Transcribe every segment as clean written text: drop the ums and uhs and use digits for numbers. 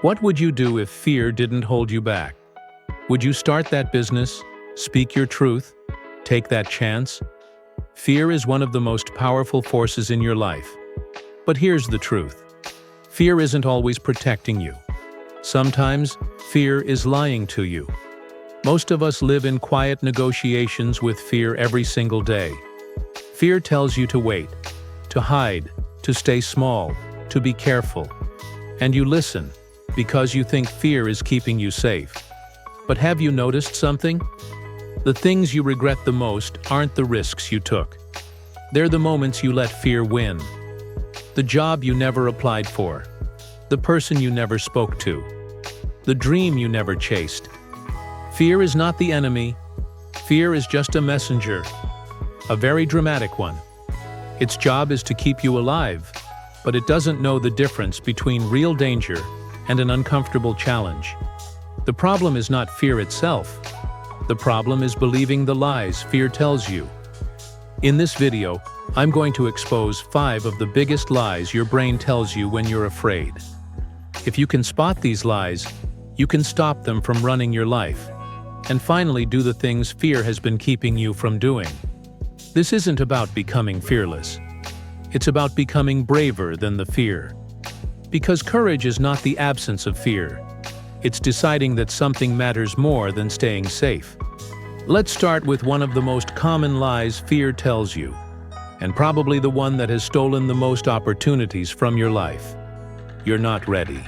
What would you do if fear didn't hold you back? Would you start that business, speak your truth, take that chance? Fear is one of the most powerful forces in your life. But here's the truth. Fear isn't always protecting you. Sometimes, fear is lying to you. Most of us live in quiet negotiations with fear every single day. Fear tells you to wait, to hide, to stay small, to be careful. And you listen, because you think fear is keeping you safe. But have you noticed something? The things you regret the most aren't the risks you took. They're the moments you let fear win. The job you never applied for. The person you never spoke to. The dream you never chased. Fear is not the enemy. Fear is just a messenger. A very dramatic one. Its job is to keep you alive, but it doesn't know the difference between real danger and an uncomfortable challenge. The problem is not fear itself. The problem is believing the lies fear tells you. In this video, I'm going to expose 5 of the biggest lies your brain tells you when you're afraid. If you can spot these lies, you can stop them from running your life, and finally do the things fear has been keeping you from doing. This isn't about becoming fearless. It's about becoming braver than the fear. Because courage is not the absence of fear. It's deciding that something matters more than staying safe. Let's start with one of the most common lies fear tells you, and probably the one that has stolen the most opportunities from your life. You're not ready.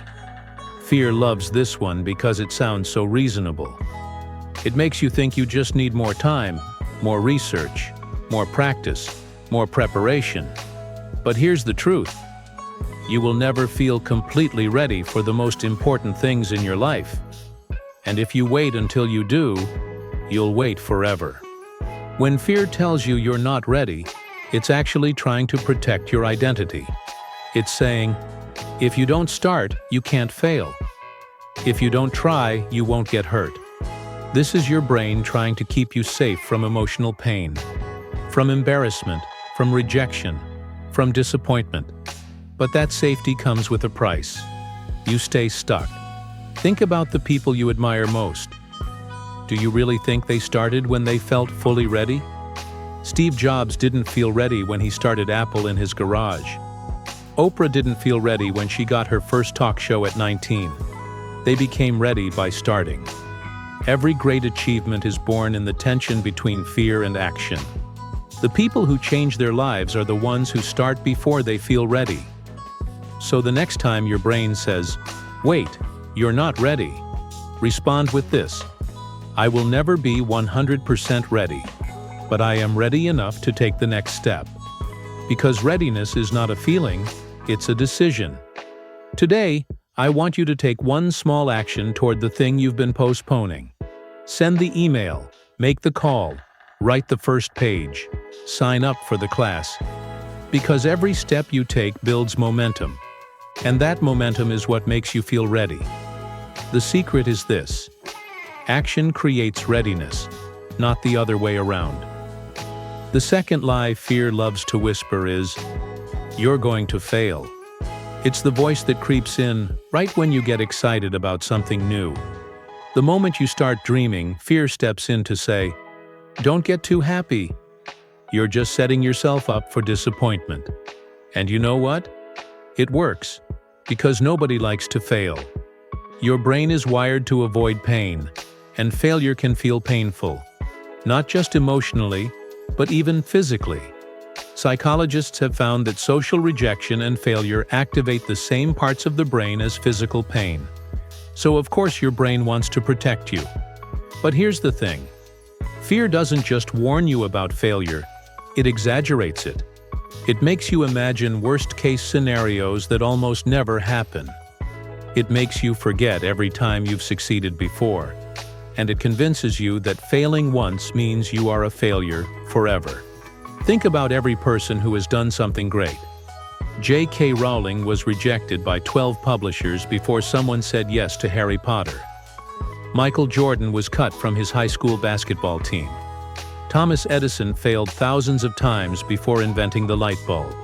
Fear loves this one because it sounds so reasonable. It makes you think you just need more time, more research, more practice, more preparation. But here's the truth. You will never feel completely ready for the most important things in your life. And if you wait until you do, you'll wait forever. When fear tells you you're not ready, it's actually trying to protect your identity. It's saying, if you don't start, you can't fail. If you don't try, you won't get hurt. This is your brain trying to keep you safe from emotional pain, from embarrassment, from rejection, from disappointment. But that safety comes with a price. You stay stuck. Think about the people you admire most. Do you really think they started when they felt fully ready? Steve Jobs didn't feel ready when he started Apple in his garage. Oprah didn't feel ready when she got her first talk show at 19. They became ready by starting. Every great achievement is born in the tension between fear and action. The people who change their lives are the ones who start before they feel ready. So the next time your brain says, "Wait, you're not ready," respond with this: I will never be 100% ready, but I am ready enough to take the next step. Because readiness is not a feeling, it's a decision. Today, I want you to take one small action toward the thing you've been postponing. Send the email, make the call, write the first page, sign up for the class. Because every step you take builds momentum. And that momentum is what makes you feel ready. The secret is this: action creates readiness, not the other way around. The second lie fear loves to whisper is, you're going to fail. It's the voice that creeps in right when you get excited about something new. The moment you start dreaming, fear steps in to say, don't get too happy. You're just setting yourself up for disappointment. And you know what? It works, because nobody likes to fail. Your brain is wired to avoid pain, and failure can feel painful. Not just emotionally, but even physically. Psychologists have found that social rejection and failure activate the same parts of the brain as physical pain. So of course your brain wants to protect you. But here's the thing. Fear doesn't just warn you about failure, it exaggerates it. It makes you imagine worst-case scenarios that almost never happen. It makes you forget every time you've succeeded before. And it convinces you that failing once means you are a failure forever. Think about every person who has done something great. J.K. Rowling was rejected by 12 publishers before someone said yes to Harry Potter. Michael Jordan was cut from his high school basketball team. Thomas Edison failed thousands of times before inventing the light bulb.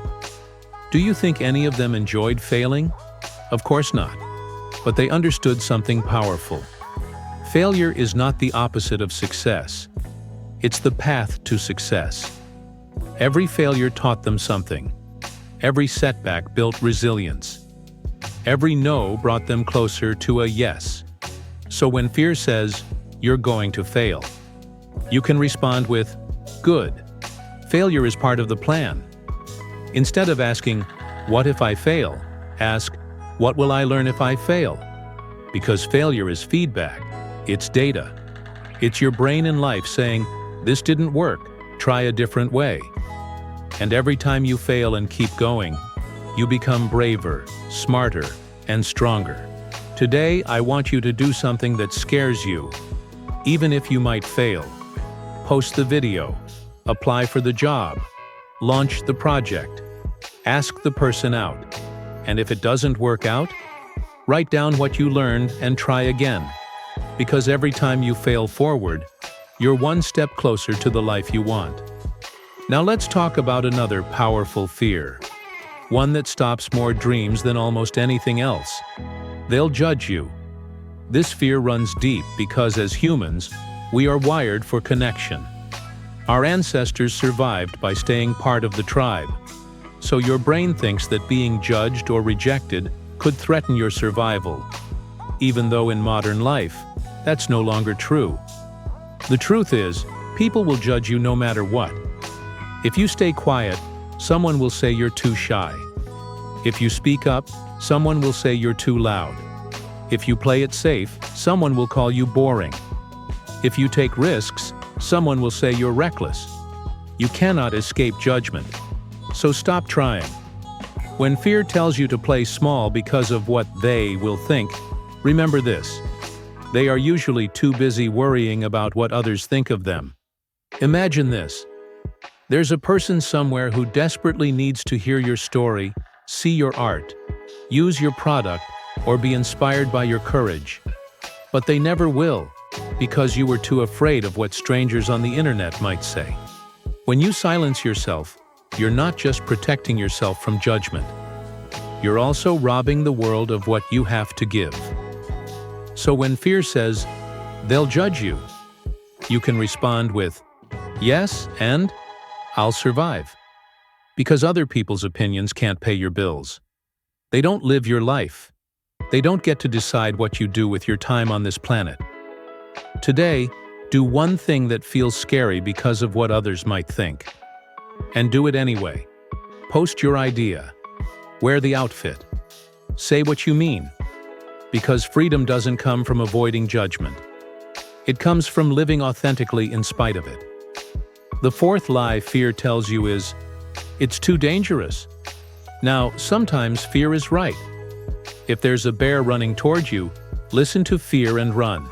Do you think any of them enjoyed failing? Of course not. but they understood something powerful. Failure is not the opposite of success. It's the path to success. Every failure taught them something. Every setback built resilience. Every no brought them closer to a yes. So when fear says, "You're going to fail," you can respond with, "Good. Failure is part of the plan." Instead of asking, "What if I fail?" ask, "What will I learn if I fail?" Because failure is feedback. It's data. It's your brain and life saying, "This didn't work. Try a different way." And every time you fail and keep going, you become braver, smarter, and stronger. Today, I want you to do something that scares you. Even if you might fail, post the video, apply for the job, launch the project, ask the person out. And if it doesn't work out, write down what you learned and try again. Because every time you fail forward, you're one step closer to the life you want. Now let's talk about another powerful fear. One that stops more dreams than almost anything else. They'll judge you. This fear runs deep because as humans, we are wired for connection. Our ancestors survived by staying part of the tribe. So your brain thinks that being judged or rejected could threaten your survival. Even though in modern life, that's no longer true. The truth is, people will judge you no matter what. If you stay quiet, someone will say you're too shy. If you speak up, someone will say you're too loud. If you play it safe, someone will call you boring. If you take risks, someone will say you're reckless. You cannot escape judgment. So stop trying. When fear tells you to play small because of what they will think, remember this: they are usually too busy worrying about what others think of them. Imagine this. There's a person somewhere who desperately needs to hear your story, see your art, use your product, or be inspired by your courage. But they never will, because you were too afraid of what strangers on the internet might say. When you silence yourself, you're not just protecting yourself from judgment. You're also robbing the world of what you have to give. So when fear says, "They'll judge you," you can respond with, "Yes, and I'll survive." Because other people's opinions can't pay your bills. They don't live your life. They don't get to decide what you do with your time on this planet. Today, do one thing that feels scary because of what others might think. And do it anyway. Post your idea. Wear the outfit. Say what you mean. Because freedom doesn't come from avoiding judgment. It comes from living authentically in spite of it. The fourth lie fear tells you is, "It's too dangerous." Now, sometimes fear is right. If there's a bear running towards you, listen to fear and run.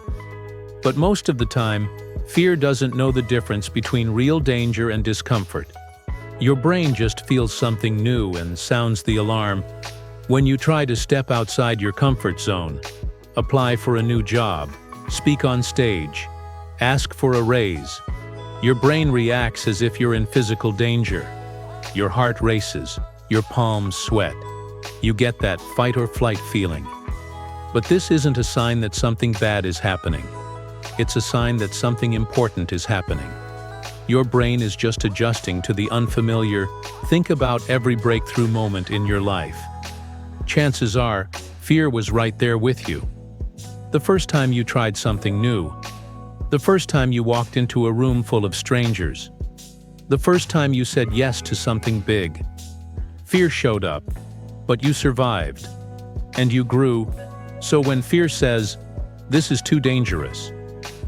But most of the time, fear doesn't know the difference between real danger and discomfort. Your brain just feels something new and sounds the alarm. When you try to step outside your comfort zone, apply for a new job, speak on stage, ask for a raise, your brain reacts as if you're in physical danger. Your heart races, your palms sweat. You get that fight or flight feeling. But this isn't a sign that something bad is happening. It's a sign that something important is happening. Your brain is just adjusting to the unfamiliar. Think about every breakthrough moment in your life. Chances are, fear was right there with you. The first time you tried something new. The first time you walked into a room full of strangers. The first time you said yes to something big. Fear showed up, but you survived. And you grew. So when fear says, "This is too dangerous,"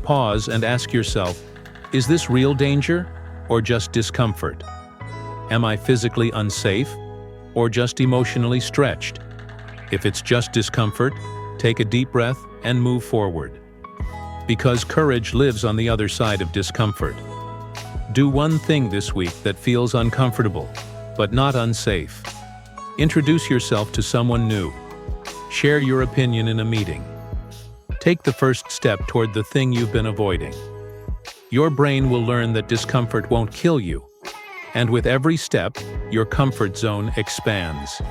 pause and ask yourself, is this real danger or just discomfort? Am I physically unsafe or just emotionally stretched? If it's just discomfort, take a deep breath and move forward. Because courage lives on the other side of discomfort. Do one thing this week that feels uncomfortable, but not unsafe. Introduce yourself to someone new. Share your opinion in a meeting. Take the first step toward the thing you've been avoiding. Your brain will learn that discomfort won't kill you, and with every step, your comfort zone expands.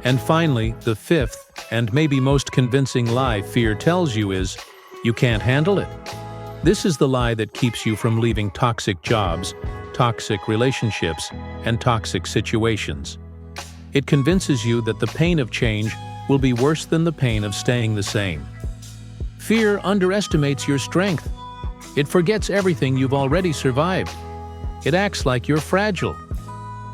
And finally, the fifth, and maybe most convincing lie fear tells you is, you can't handle it. This is the lie that keeps you from leaving toxic jobs, toxic relationships, and toxic situations. It convinces you that the pain of change will be worse than the pain of staying the same. Fear underestimates your strength. It forgets everything you've already survived. It acts like you're fragile,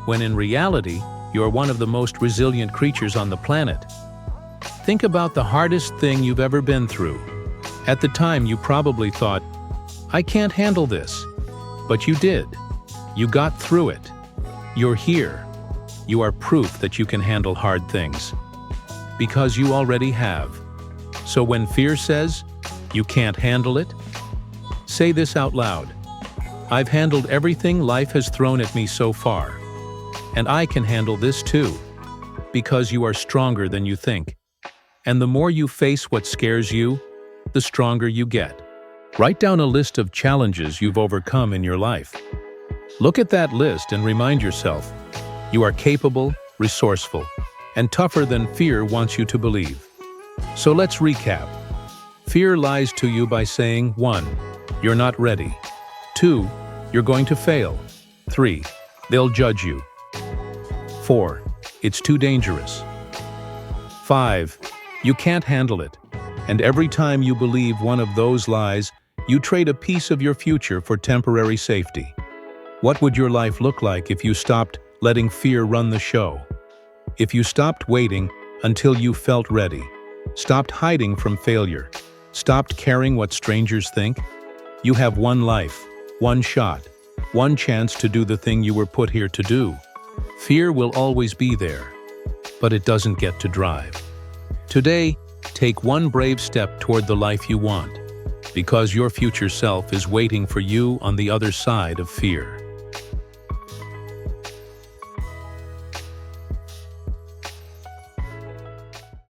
when in reality, you're one of the most resilient creatures on the planet. Think about the hardest thing you've ever been through. At the time, you probably thought, I can't handle this. But you did. You got through it. You're here. You are proof that you can handle hard things. Because you already have. So when fear says, you can't handle it, say this out loud. I've handled everything life has thrown at me so far. And I can handle this too. Because you are stronger than you think. And the more you face what scares you, the stronger you get. Write down a list of challenges you've overcome in your life. Look at that list and remind yourself, you are capable, resourceful, and tougher than fear wants you to believe. So let's recap. Fear lies to you by saying 1. You're not ready. 2. You're going to fail. 3. They'll judge you. 4. It's too dangerous. 5. You can't handle it. And every time you believe one of those lies, you trade a piece of your future for temporary safety. What would your life look like if you stopped letting fear run the show? If you stopped waiting until you felt ready, stopped hiding from failure, stopped caring what strangers think? You have one life, one shot, one chance to do the thing you were put here to do. Fear will always be there, but it doesn't get to drive. Today, take one brave step toward the life you want, because your future self is waiting for you on the other side of fear.